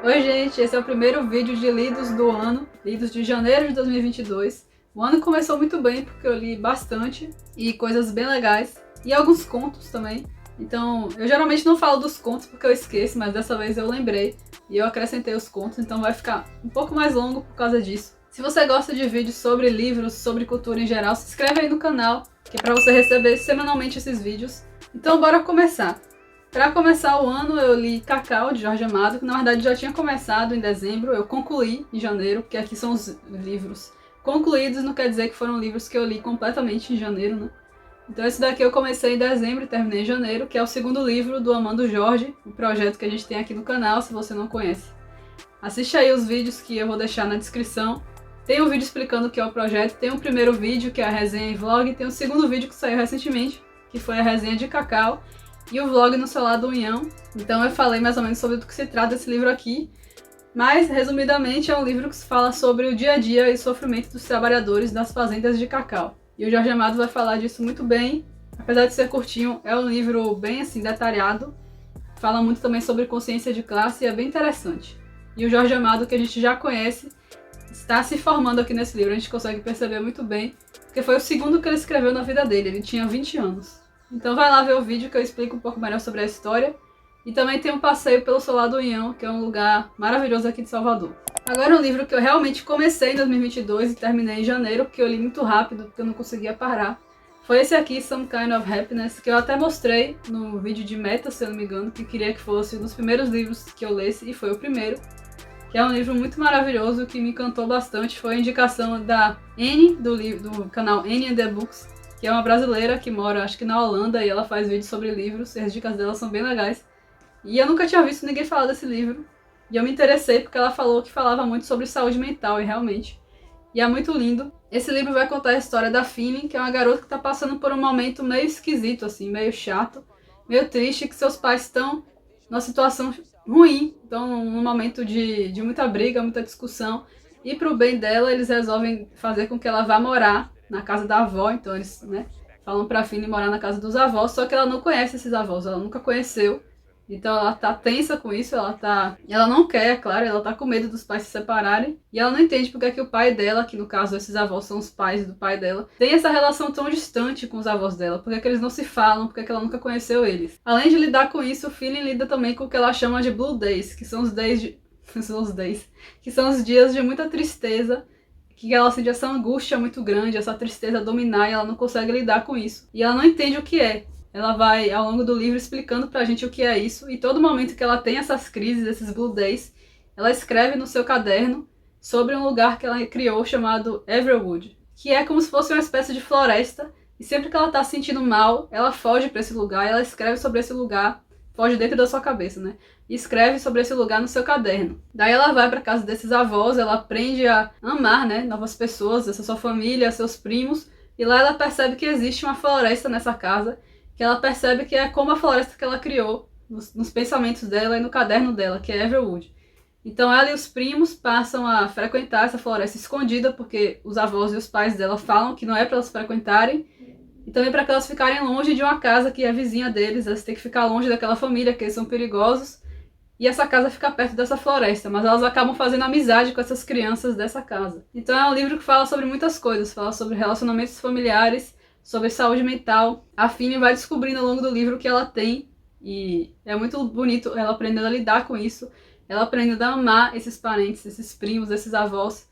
Oi gente, esse é o primeiro vídeo de lidos do ano, lidos de janeiro de 2022. O ano começou muito bem porque eu li bastante e coisas bem legais e alguns contos também. Então, eu geralmente não falo dos contos porque eu esqueço, mas dessa vez eu lembrei e eu acrescentei os contos, então vai ficar um pouco mais longo por causa disso. Se você gosta de vídeos sobre livros, sobre cultura em geral, se inscreve aí no canal, que é para você receber semanalmente esses vídeos. Então bora começar! Para começar o ano, eu li Cacau, de Jorge Amado, que na verdade já tinha começado em dezembro, eu concluí em janeiro, porque aqui são os livros concluídos, não quer dizer que foram livros que eu li completamente em janeiro, né? Então esse daqui eu comecei em dezembro e terminei em janeiro, que é o segundo livro do Amando Jorge, o projeto que a gente tem aqui no canal, se você não conhece. Assiste aí os vídeos que eu vou deixar na descrição. Tem um vídeo explicando o que é o projeto, tem um primeiro vídeo, que é a resenha e vlog, tem um segundo vídeo que saiu recentemente, que foi a resenha de Cacau, e o vlog no celular do União. Então eu falei mais ou menos sobre o que se trata esse livro aqui, mas resumidamente é um livro que se fala sobre o dia a dia e sofrimento dos trabalhadores das fazendas de cacau. E o Jorge Amado vai falar disso muito bem, apesar de ser curtinho, é um livro bem assim detalhado, fala muito também sobre consciência de classe e é bem interessante. E o Jorge Amado, que a gente já conhece, está se formando aqui nesse livro, a gente consegue perceber muito bem, porque foi o segundo que ele escreveu na vida dele, ele tinha 20 anos. Então vai lá ver o vídeo que eu explico um pouco melhor sobre a história. E também tem um passeio pelo Solar do União, que é um lugar maravilhoso aqui de Salvador. Agora um livro que eu realmente comecei em 2022 e terminei em janeiro, porque eu li muito rápido, porque eu não conseguia parar. Foi esse aqui, Some Kind of Happiness, que eu até mostrei no vídeo de meta, se eu não me engano, que queria que fosse um dos primeiros livros que eu lesse, e foi o primeiro. Que é um livro muito maravilhoso, que me encantou bastante. Foi a indicação da Annie, do canal Annie and the Books, que é uma brasileira que mora, acho que na Holanda, e ela faz vídeos sobre livros, e as dicas dela são bem legais. E eu nunca tinha visto ninguém falar desse livro, e eu me interessei porque ela falou que falava muito sobre saúde mental, e realmente. E é muito lindo. Esse livro vai contar a história da Finny, que é uma garota que está passando por um momento meio esquisito, assim, meio chato, meio triste, que seus pais estão numa situação ruim, estão num momento de muita briga, muita discussão, e pro bem dela, eles resolvem fazer com que ela vá morar na casa da avó, então eles, né, falam pra Finny morar na casa dos avós, só que ela não conhece esses avós, ela nunca conheceu, então ela tá tensa com isso, ela não quer, é claro, ela tá com medo dos pais se separarem, e ela não entende porque é que o pai dela, que no caso esses avós são os pais do pai dela, tem essa relação tão distante com os avós dela, porque é que eles não se falam, porque é que ela nunca conheceu eles. Além de lidar com isso, o Finny lida também com o que ela chama de Blue Days, que são os que são os dias de muita tristeza, que ela sente essa angústia muito grande, essa tristeza dominar e ela não consegue lidar com isso. E ela não entende o que é. Ela vai, ao longo do livro, explicando pra gente o que é isso. E todo momento que ela tem essas crises, esses Blue Days, ela escreve no seu caderno sobre um lugar que ela criou chamado Everwood, que é como se fosse uma espécie de floresta. E sempre que ela tá se sentindo mal, ela foge pra esse lugar, ela escreve sobre esse lugar, foge dentro da sua cabeça, né? E escreve sobre esse lugar no seu caderno. Daí ela vai para casa desses avós, ela aprende a amar, né, novas pessoas, essa sua família, seus primos, e lá ela percebe que existe uma floresta nessa casa, que ela percebe que é como a floresta que ela criou nos pensamentos dela e no caderno dela, que é Everwood. Então ela e os primos passam a frequentar essa floresta escondida, porque os avós e os pais dela falam que não é para elas frequentarem, e também para que elas ficarem longe de uma casa que é vizinha deles, elas têm que ficar longe daquela família, que eles são perigosos, e essa casa fica perto dessa floresta, mas elas acabam fazendo amizade com essas crianças dessa casa. Então é um livro que fala sobre muitas coisas, fala sobre relacionamentos familiares, sobre saúde mental. A Finny vai descobrindo ao longo do livro o que ela tem, e é muito bonito ela aprendendo a lidar com isso, ela aprendendo a amar esses parentes, esses primos, esses avós,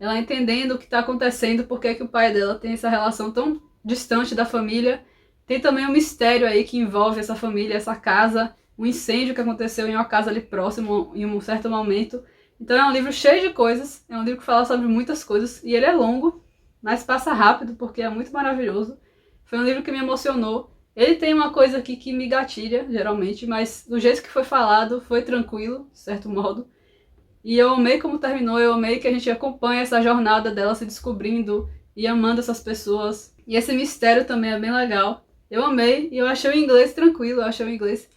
ela entendendo o que está acontecendo, porque é que o pai dela tem essa relação tão distante da família. Tem também um mistério aí que envolve essa família, essa casa, um incêndio que aconteceu em uma casa ali próximo em um certo momento. Então é um livro cheio de coisas, é um livro que fala sobre muitas coisas, e ele é longo, mas passa rápido porque é muito maravilhoso. Foi um livro que me emocionou. Ele tem uma coisa aqui que me gatilha, geralmente, mas do jeito que foi falado, foi tranquilo, de certo modo. E eu amei como terminou, eu amei que a gente acompanha essa jornada dela se descobrindo e amando essas pessoas. E esse mistério também é bem legal. Eu amei, e eu achei o inglês tranquilo, eu achei o inglês,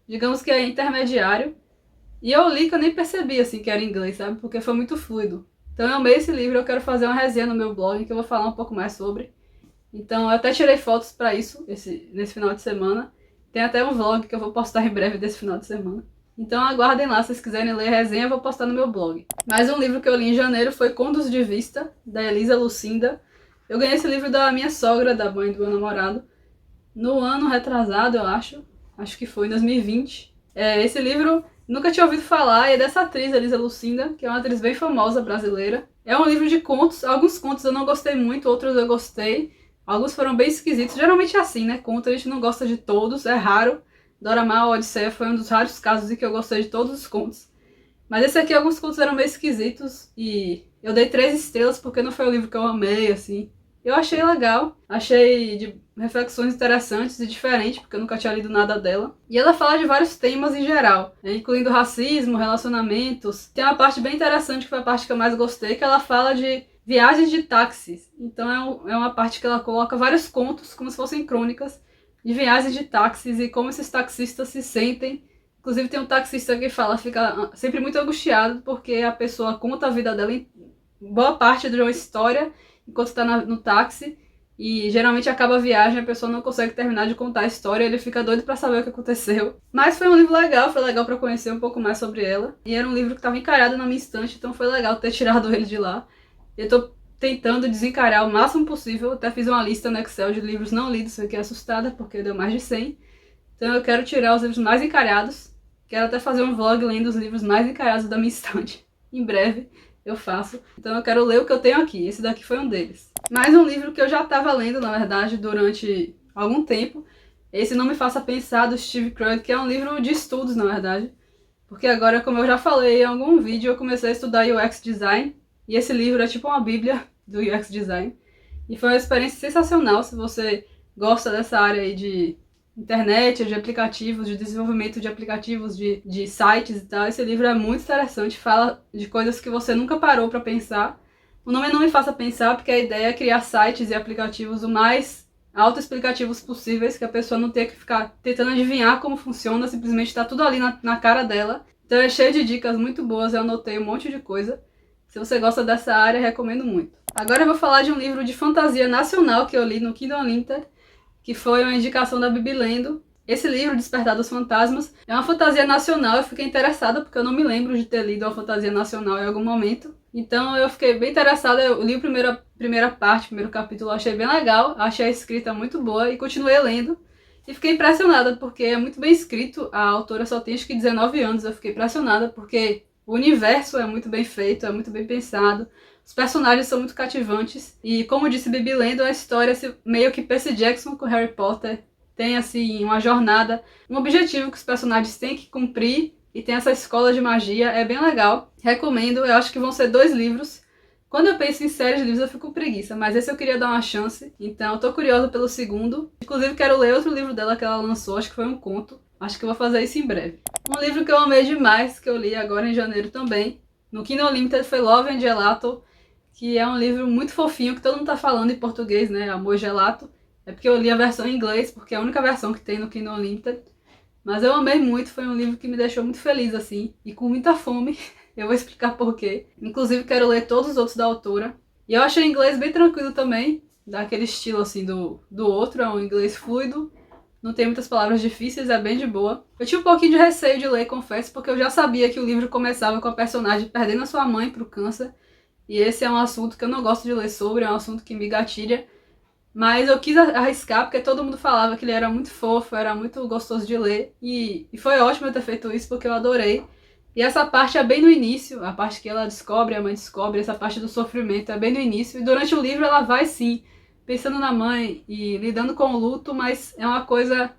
digamos que é intermediário. E eu li que eu nem percebi, assim, que era inglês, sabe? Porque foi muito fluido. Então eu amei esse livro, eu quero fazer uma resenha no meu blog, que eu vou falar um pouco mais sobre. Então eu até tirei fotos pra isso, nesse final de semana. Tem até um vlog que eu vou postar em breve desse final de semana. Então aguardem lá, se vocês quiserem ler a resenha, eu vou postar no meu blog. Mais um livro que eu li em janeiro foi Contos de Vista, da Elisa Lucinda. Eu ganhei esse livro da minha sogra, da mãe do meu namorado, no ano retrasado, eu acho. Acho que foi em 2020. Esse livro nunca tinha ouvido falar, e é dessa atriz, Elisa Lucinda, que é uma atriz bem famosa brasileira. É um livro de contos, alguns contos eu não gostei muito, outros eu gostei. Alguns foram bem esquisitos, geralmente é assim, né? Conto a gente não gosta de todos, é raro. Dora Maar, Odisseia foi um dos raros casos em que eu gostei de todos os contos. Mas esse aqui, alguns contos eram meio esquisitos, e eu dei 3 estrelas porque não foi o livro que eu amei, assim. Eu achei legal, achei de reflexões interessantes e diferentes, porque eu nunca tinha lido nada dela. E ela fala de vários temas em geral, né, incluindo racismo, relacionamentos. Tem uma parte bem interessante, que foi a parte que eu mais gostei, que ela fala de viagens de táxis. Então é uma parte que ela coloca vários contos, como se fossem crônicas, de viagens de táxis e como esses taxistas se sentem. Inclusive tem um taxista que fala, fica sempre muito angustiado, porque a pessoa conta a vida dela em boa parte de uma história, enquanto está no táxi, e geralmente acaba a viagem, a pessoa não consegue terminar de contar a história, ele fica doido pra saber o que aconteceu. Mas foi um livro legal, foi legal pra conhecer um pouco mais sobre ela, e era um livro que estava encarado na minha estante, então foi legal ter tirado ele de lá. Eu tô tentando desencarar o máximo possível, até fiz uma lista no Excel de livros não lidos, fiquei assustada porque deu mais de 100. Então eu quero tirar os livros mais encalhados, quero até fazer um vlog lendo os livros mais encalhados da minha estante, em breve eu faço. Então eu quero ler o que eu tenho aqui, esse daqui foi um deles. Mais um livro que eu já estava lendo, na verdade, durante algum tempo, esse Não Me Faça Pensar, do Steve Krug, que é um livro de estudos, na verdade. Porque agora, como eu já falei em algum vídeo, eu comecei a estudar UX Design, e esse livro é tipo uma bíblia do UX Design. E foi uma experiência sensacional, se você gosta dessa área aí de internet, de aplicativos, de desenvolvimento de aplicativos, de sites e tal. Esse livro é muito interessante, fala de coisas que você nunca parou para pensar. O nome Não Me Faça Pensar, porque a ideia é criar sites e aplicativos o mais autoexplicativos possíveis, que a pessoa não tenha que ficar tentando adivinhar como funciona, simplesmente está tudo ali na cara dela. Então é cheio de dicas muito boas, eu anotei um monte de coisa. Se você gosta dessa área, recomendo muito. Agora eu vou falar de um livro de fantasia nacional que eu li no Kindle Unlimited, que foi uma indicação da Bibi Lendo. Esse livro, Despertar dos Fantasmas, é uma fantasia nacional. Eu fiquei interessada porque eu não me lembro de ter lido uma fantasia nacional em algum momento. Então eu fiquei bem interessada, eu li a primeira parte, o primeiro capítulo, achei bem legal, achei a escrita muito boa e continuei lendo. E fiquei impressionada porque é muito bem escrito, a autora só tem acho que 19 anos, eu fiquei impressionada porque o universo é muito bem feito, é muito bem pensado. Os personagens são muito cativantes. E como disse Bibi Lendo, a história meio que Percy Jackson com Harry Potter. Tem assim uma jornada, um objetivo que os personagens têm que cumprir. E tem essa escola de magia, é bem legal. Recomendo, eu acho que vão ser 2 livros. Quando eu penso em séries de livros eu fico com preguiça, mas esse eu queria dar uma chance. Então eu tô curiosa pelo segundo. Inclusive quero ler outro livro dela que ela lançou, acho que foi um conto. Acho que eu vou fazer isso em breve. Um livro que eu amei demais, que eu li agora em janeiro também, no Kindle Unlimited, foi Love and Gelato, que é um livro muito fofinho, que todo mundo tá falando em português, né? Amor Gelato. É porque eu li a versão em inglês, porque é a única versão que tem no Kindle Unlimited. Mas eu amei muito, foi um livro que me deixou muito feliz, assim, e com muita fome. Eu vou explicar por quê. Inclusive, quero ler todos os outros da autora. E eu achei o inglês bem tranquilo também, daquele estilo, assim, do outro, é um inglês fluido. Não tem muitas palavras difíceis, é bem de boa. Eu tive um pouquinho de receio de ler, confesso, porque eu já sabia que o livro começava com a personagem perdendo a sua mãe pro câncer. E esse é um assunto que eu não gosto de ler sobre, é um assunto que me gatilha. Mas eu quis arriscar, porque todo mundo falava que ele era muito fofo, era muito gostoso de ler. E foi ótimo eu ter feito isso, porque eu adorei. E essa parte é bem no início, a parte que ela descobre, a mãe descobre, essa parte do sofrimento é bem no início. E durante o livro ela vai, sim, pensando na mãe e lidando com o luto, mas é uma coisa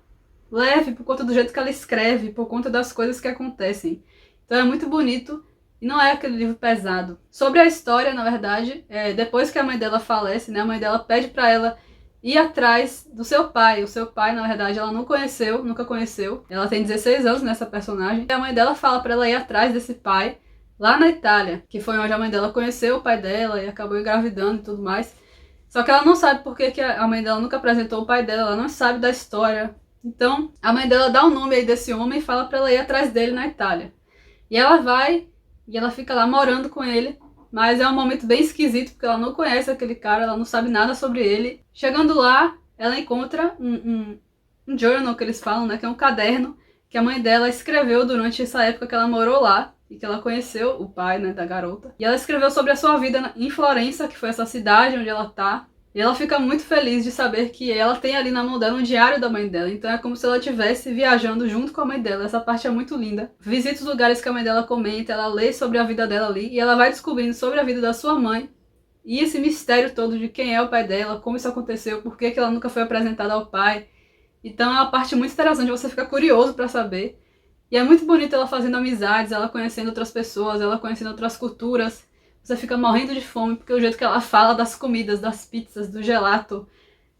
leve por conta do jeito que ela escreve, por conta das coisas que acontecem. Então é muito bonito. E não é aquele livro pesado. Sobre a história, na verdade, depois que a mãe dela falece, né, a mãe dela pede pra ela ir atrás do seu pai. O seu pai, na verdade, ela não conheceu, nunca conheceu. Ela tem 16 anos nessa personagem. E a mãe dela fala pra ela ir atrás desse pai lá na Itália, que foi onde a mãe dela conheceu o pai dela e acabou engravidando e tudo mais. Só que ela não sabe por que a mãe dela nunca apresentou o pai dela, ela não sabe da história. Então, a mãe dela dá o nome aí desse homem e fala pra ela ir atrás dele na Itália. E ela vai... E ela fica lá morando com ele, mas é um momento bem esquisito, porque ela não conhece aquele cara, ela não sabe nada sobre ele. Chegando lá, ela encontra um journal que eles falam, né, que é um caderno, que a mãe dela escreveu durante essa época que ela morou lá e que ela conheceu o pai, né, da garota. E ela escreveu sobre a sua vida em Florença, que foi essa cidade onde ela tá. E ela fica muito feliz de saber que ela tem ali na mão dela um diário da mãe dela. Então é como se ela estivesse viajando junto com a mãe dela. Essa parte é muito linda. Visita os lugares que a mãe dela comenta, ela lê sobre a vida dela ali. E ela vai descobrindo sobre a vida da sua mãe. E esse mistério todo de quem é o pai dela, como isso aconteceu, por que ela nunca foi apresentada ao pai. Então é uma parte muito interessante, você fica curioso pra saber. E é muito bonito ela fazendo amizades, ela conhecendo outras pessoas, ela conhecendo outras culturas. Você fica morrendo de fome, porque o jeito que ela fala das comidas, das pizzas, do gelato.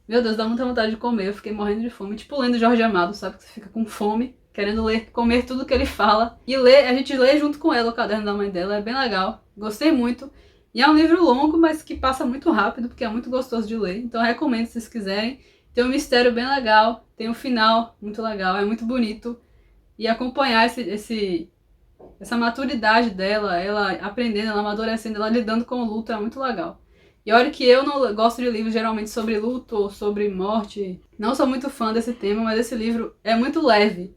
Meu Deus, dá muita vontade de comer. Eu fiquei morrendo de fome. Tipo lendo Jorge Amado, sabe? Que você fica com fome, querendo ler, comer tudo que ele fala. E ler, a gente lê junto com ela o caderno da mãe dela. É bem legal. Gostei muito. E é um livro longo, mas que passa muito rápido, porque é muito gostoso de ler. Então eu recomendo se vocês quiserem. Tem um mistério bem legal. Tem um final muito legal. É muito bonito. E acompanhar essa maturidade dela, ela aprendendo, ela amadurecendo, ela lidando com o luto é muito legal. E olha que eu não gosto de livros geralmente sobre luto ou sobre morte. Não sou muito fã desse tema, mas esse livro é muito leve.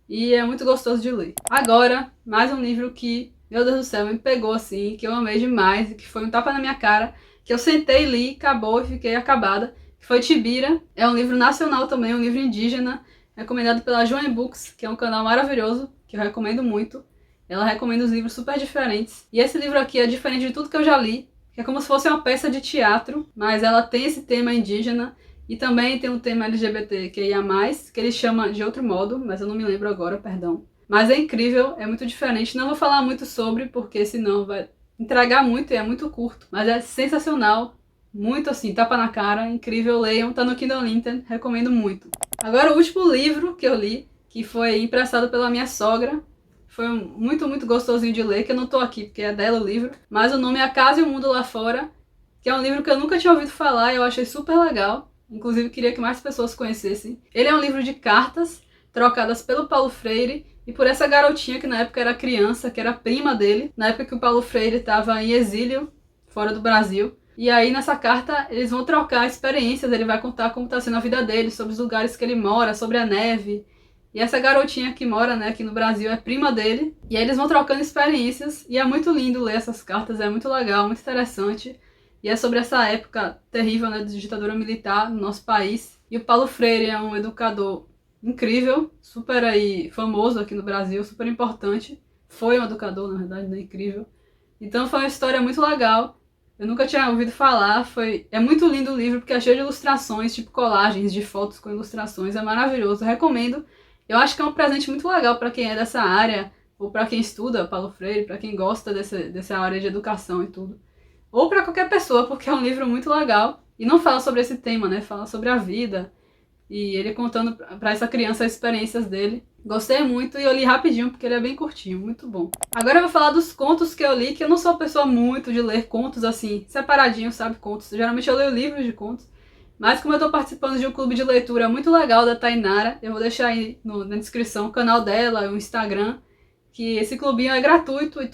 E é muito gostoso de ler. Agora, mais um livro que, meu Deus do céu, me pegou assim, que eu amei demais, e que foi um tapa na minha cara, que eu sentei, li, acabou e fiquei acabada. Que foi Tibira. É um livro nacional também, um livro indígena, recomendado pela Joan Books, que é um canal maravilhoso, que eu recomendo muito. Ela recomenda os livros super diferentes. E esse livro aqui é diferente de tudo que eu já li, que é como se fosse uma peça de teatro, mas ela tem esse tema indígena e também tem um tema LGBTQIA+, que ele chama de outro modo, mas eu não me lembro agora, perdão. Mas é incrível, é muito diferente. Não vou falar muito sobre, porque senão vai entregar muito e é muito curto. Mas é sensacional, muito assim, tapa na cara, incrível, leiam, tá no Kindle Unlimited, recomendo muito. Agora o último livro que eu li, que foi emprestado pela minha sogra, foi muito, muito gostosinho de ler, que eu não tô aqui porque é dela o livro, mas o nome é A Casa e o Mundo Lá Fora, que é um livro que eu nunca tinha ouvido falar e eu achei super legal, inclusive queria que mais pessoas conhecessem. Ele é um livro de cartas, trocadas pelo Paulo Freire e por essa garotinha que na época era criança, que era prima dele, na época que o Paulo Freire estava em exílio, fora do Brasil. E aí nessa carta eles vão trocar experiências, ele vai contar como está sendo a vida dele, sobre os lugares que ele mora, sobre a neve. E essa garotinha que mora, né, aqui no Brasil é prima dele. E aí eles vão trocando experiências e é muito lindo ler essas cartas, é muito legal, muito interessante. E é sobre essa época terrível, né, de ditadura militar no nosso país. E o Paulo Freire é um educador incrível, super aí famoso aqui no Brasil, super importante. Foi um educador, na verdade, né, incrível. Então foi uma história muito legal. Eu nunca tinha ouvido falar, é muito lindo o livro porque é cheio de ilustrações, tipo colagens de fotos com ilustrações, é maravilhoso, eu recomendo. Eu acho que é um presente muito legal para quem é dessa área, ou para quem estuda Paulo Freire, para quem gosta dessa área de educação e tudo. Ou para qualquer pessoa, porque é um livro muito legal. E não fala sobre esse tema, né? Fala sobre a vida. E ele contando para essa criança as experiências dele. Gostei muito e eu li rapidinho, porque ele é bem curtinho, muito bom. Agora eu vou falar dos contos que eu li, que eu não sou uma pessoa muito de ler contos assim, separadinho, sabe? Contos. Geralmente eu leio livros de contos. Mas como eu tô participando de um clube de leitura muito legal da Tainara, eu vou deixar aí na descrição o canal dela, o Instagram, que esse clubinho é gratuito e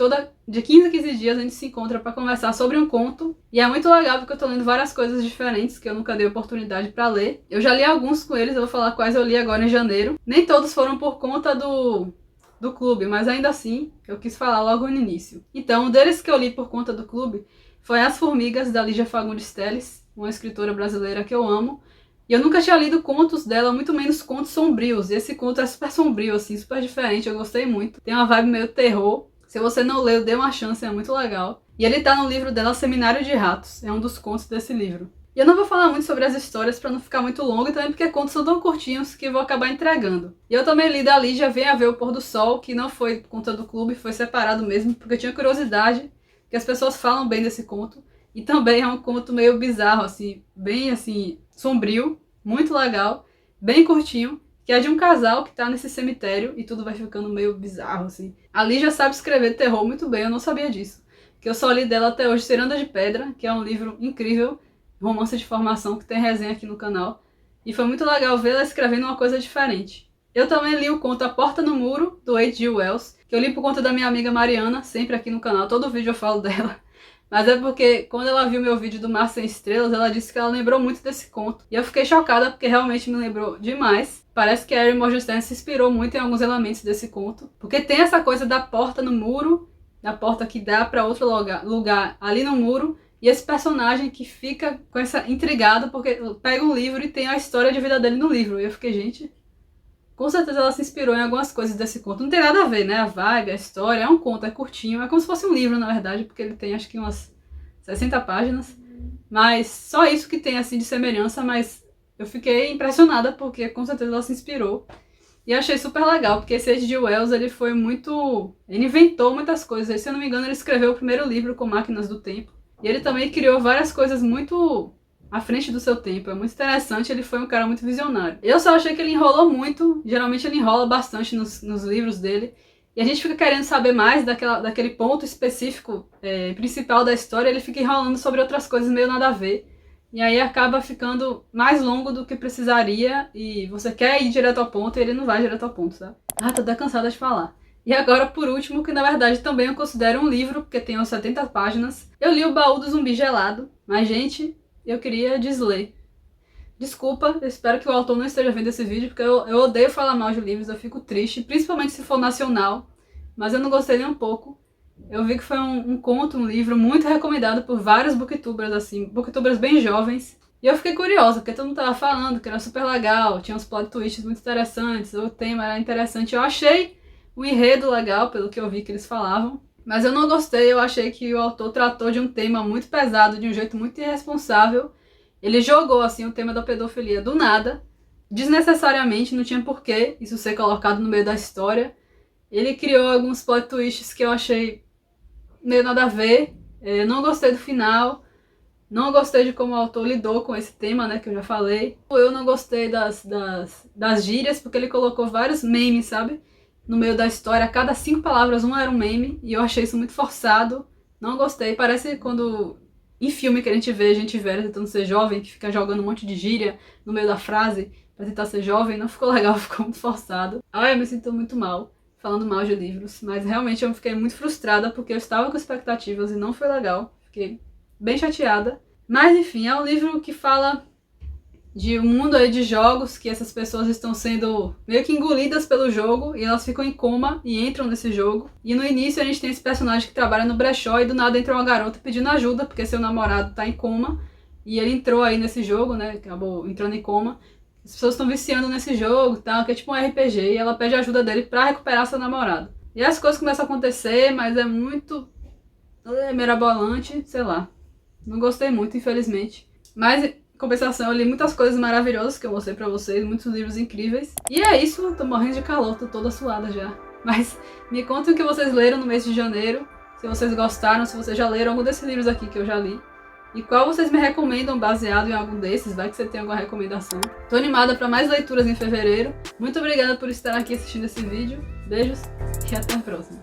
de 15 a 15 dias a gente se encontra para conversar sobre um conto. E é muito legal porque eu tô lendo várias coisas diferentes que eu nunca dei oportunidade para ler. Eu já li alguns com eles, eu vou falar quais eu li agora em janeiro. Nem todos foram por conta do clube, mas ainda assim eu quis falar logo no início. Então, um deles que eu li por conta do clube foi As Formigas, da Lígia Fagundes Telles, uma escritora brasileira que eu amo. E eu nunca tinha lido contos dela, muito menos contos sombrios. E esse conto é super sombrio, assim, super diferente, eu gostei muito. Tem uma vibe meio terror. Se você não leu, dê uma chance, é muito legal. E ele tá no livro dela, Seminário de Ratos. É um dos contos desse livro. E eu não vou falar muito sobre as histórias pra não ficar muito longo, e também porque contos são tão curtinhos que eu vou acabar entregando. E eu também li da Lígia Vem a Ver o Pôr do Sol, que não foi por conta do clube, foi separado mesmo, porque eu tinha curiosidade, que as pessoas falam bem desse conto. E também é um conto meio bizarro, assim, bem assim, sombrio, muito legal, bem curtinho, que é de um casal que tá nesse cemitério e tudo vai ficando meio bizarro, assim. A Lígia sabe escrever terror muito bem, eu não sabia disso. Que eu só li dela até hoje, Ciranda de Pedra, que é um livro incrível, romance de formação, que tem resenha aqui no canal. E foi muito legal ver ela escrevendo uma coisa diferente. Eu também li o conto A Porta no Muro, do H.G. Wells, que eu li por conta da minha amiga Mariana, sempre aqui no canal, todo vídeo eu falo dela. Mas é porque quando ela viu meu vídeo do Mar Sem Estrelas, ela disse que ela lembrou muito desse conto. E eu fiquei chocada porque realmente me lembrou demais. Parece que a Erin Morgenstern se inspirou muito em alguns elementos desse conto. Porque tem essa coisa da porta no muro, da porta que dá para outro lugar ali no muro. E esse personagem que fica com essa intrigado porque pega um livro e tem a história de vida dele no livro. E eu fiquei, gente, com certeza ela se inspirou em algumas coisas desse conto. Não tem nada a ver, né? A vibe, a história, é um conto, é curtinho. É como se fosse um livro, na verdade, porque ele tem acho que umas 60 páginas. Mas só isso que tem assim de semelhança, mas eu fiquei impressionada porque com certeza ela se inspirou. E achei super legal, porque esse H.G. Wells, ele foi muito... Ele inventou muitas coisas. Se eu não me engano, ele escreveu o primeiro livro com Máquinas do Tempo. E ele também criou várias coisas muito à frente do seu tempo. É muito interessante, ele foi um cara muito visionário. Eu só achei que ele enrolou muito. Geralmente ele enrola bastante nos livros dele. E a gente fica querendo saber mais daquele ponto específico, principal da história. Ele fica enrolando sobre outras coisas meio nada a ver. E aí acaba ficando mais longo do que precisaria. E você quer ir direto ao ponto e ele não vai direto ao ponto, sabe? Ah, tô até cansada de falar. E agora, por último, que na verdade também eu considero um livro, porque tem umas 70 páginas. Eu li O Baú do Zumbi Gelado, mas, gente, eu queria desler. Desculpa, eu espero que o autor não esteja vendo esse vídeo, porque eu odeio falar mal de livros, eu fico triste, principalmente se for nacional, mas eu não gostei nem um pouco. Eu vi que foi um conto, um livro muito recomendado por vários booktubers, assim, booktubers bem jovens. E eu fiquei curiosa, porque todo mundo tava falando que era super legal, tinha uns plot twists muito interessantes, o tema era interessante. Eu achei o enredo legal, pelo que eu vi que eles falavam. Mas eu não gostei, eu achei que o autor tratou de um tema muito pesado, de um jeito muito irresponsável. Ele jogou, assim, o tema da pedofilia do nada, desnecessariamente, não tinha porquê isso ser colocado no meio da história. Ele criou alguns plot twists que eu achei meio nada a ver. Eu não gostei do final, não gostei de como o autor lidou com esse tema, né, que eu já falei. Eu não gostei das gírias, porque ele colocou vários memes, sabe? No meio da história, a cada 5 palavras um era um meme, e eu achei isso muito forçado. Não gostei, parece quando em filme que a gente vê gente velha tentando ser jovem, que fica jogando um monte de gíria no meio da frase pra tentar ser jovem. Não ficou legal, ficou muito forçado. Ai, eu me sinto muito mal falando mal de livros, mas realmente eu fiquei muito frustrada porque eu estava com expectativas e não foi legal. Fiquei bem chateada. Mas enfim, é um livro que fala de um mundo aí de jogos, que essas pessoas estão sendo meio que engolidas pelo jogo e elas ficam em coma e entram nesse jogo. E no início a gente tem esse personagem que trabalha no brechó e do nada entra uma garota pedindo ajuda porque seu namorado tá em coma e ele entrou aí nesse jogo, né, acabou entrando em coma. As pessoas estão viciando nesse jogo, tá, que é tipo um RPG, e ela pede ajuda dele pra recuperar seu namorado. E as coisas começam a acontecer, mas é muito mirabolante, sei lá. Não gostei muito, infelizmente. Mas em compensação, eu li muitas coisas maravilhosas que eu mostrei pra vocês, muitos livros incríveis. E é isso, tô morrendo de calor, tô toda suada já. Mas me contem o que vocês leram no mês de janeiro, se vocês gostaram, se vocês já leram algum desses livros aqui que eu já li. E qual vocês me recomendam baseado em algum desses, vai que você tem alguma recomendação. Tô animada pra mais leituras em fevereiro. Muito obrigada por estar aqui assistindo esse vídeo. Beijos e até a próxima.